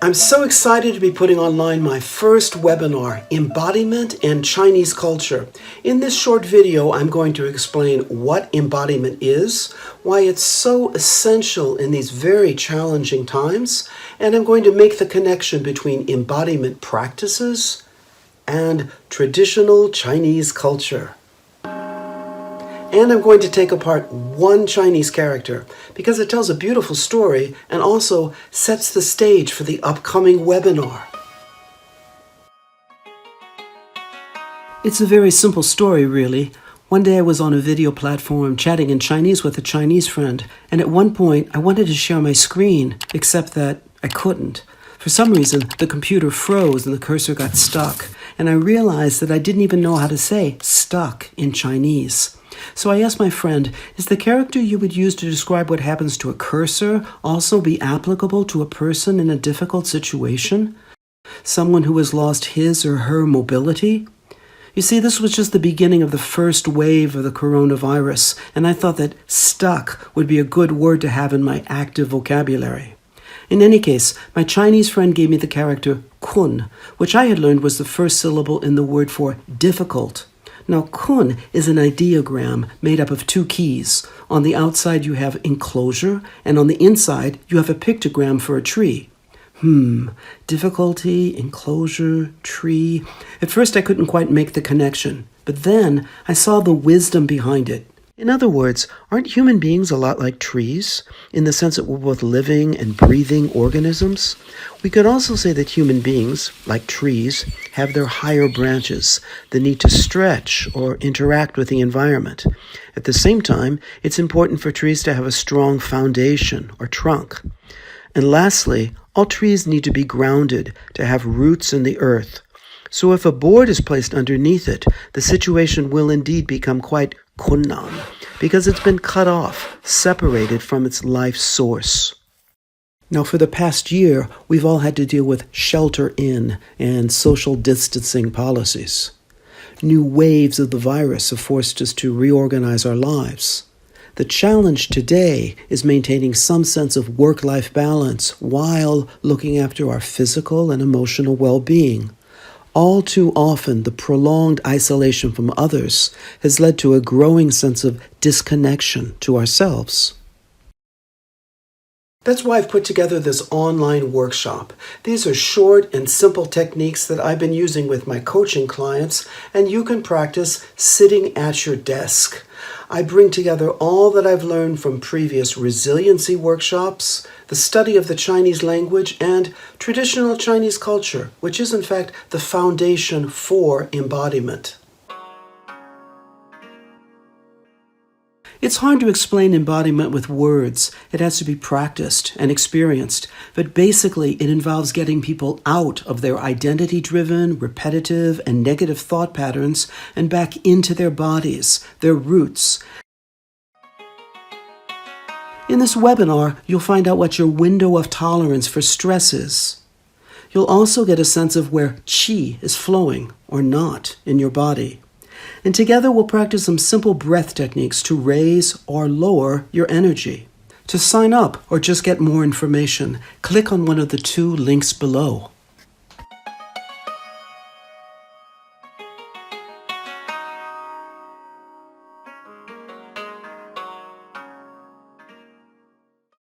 I'm so excited to be putting online my first webinar, Embodiment and Chinese Culture. In this short video, I'm going to explain what embodiment is, why it's so essential in these very challenging times, and I'm going to make the connection between embodiment practices and traditional Chinese culture. And I'm going to take apart one Chinese character because it tells a beautiful story and also sets the stage for the upcoming webinar. It's a very simple story, really. One day I was on a video platform chatting in Chinese with a Chinese friend, and at one point I wanted to share my screen, except that I couldn't. For some reason, the computer froze and the cursor got stuck, and I realized that I didn't even know how to say stuck in Chinese. So I asked my friend, is the character you would use to describe what happens to a cursor also be applicable to a person in a difficult situation? Someone who has lost his or her mobility? You see, this was just the beginning of the first wave of the coronavirus, and I thought that stuck would be a good word to have in my active vocabulary. In any case, my Chinese friend gave me the character kun, which I had learned was the first syllable in the word for difficult. Now, kun is an ideogram made up of two keys. On the outside, you have enclosure, and on the inside, you have a pictogram for a tree. Difficulty, enclosure, tree. At first, I couldn't quite make the connection, but then I saw the wisdom behind it. In other words, aren't human beings a lot like trees, in the sense that we're both living and breathing organisms? We could also say that human beings, like trees, have their higher branches, the need to stretch or interact with the environment. At the same time, it's important for trees to have a strong foundation or trunk. And lastly, all trees need to be grounded, to have roots in the earth. So if a board is placed underneath it, the situation will indeed become quite kunnan, because it's been cut off, separated from its life source. Now, for the past year, we've all had to deal with shelter-in and social distancing policies. New waves of the virus have forced us to reorganize our lives. The challenge today is maintaining some sense of work-life balance while looking after our physical and emotional well-being. All too often, the prolonged isolation from others has led to a growing sense of disconnection to ourselves. That's why I've put together this online workshop. These are short and simple techniques that I've been using with my coaching clients, and you can practice sitting at your desk. I bring together all that I've learned from previous resiliency workshops, the study of the Chinese language, and traditional Chinese culture, which is in fact the foundation for embodiment. It's hard to explain embodiment with words. It has to be practiced and experienced. But basically, it involves getting people out of their identity-driven, repetitive, and negative thought patterns and back into their bodies, their roots. In this webinar, you'll find out what your window of tolerance for stress is. You'll also get a sense of where qi is flowing or not in your body. And together we'll practice some simple breath techniques to raise or lower your energy. To sign up or just get more information, click on one of the two links below.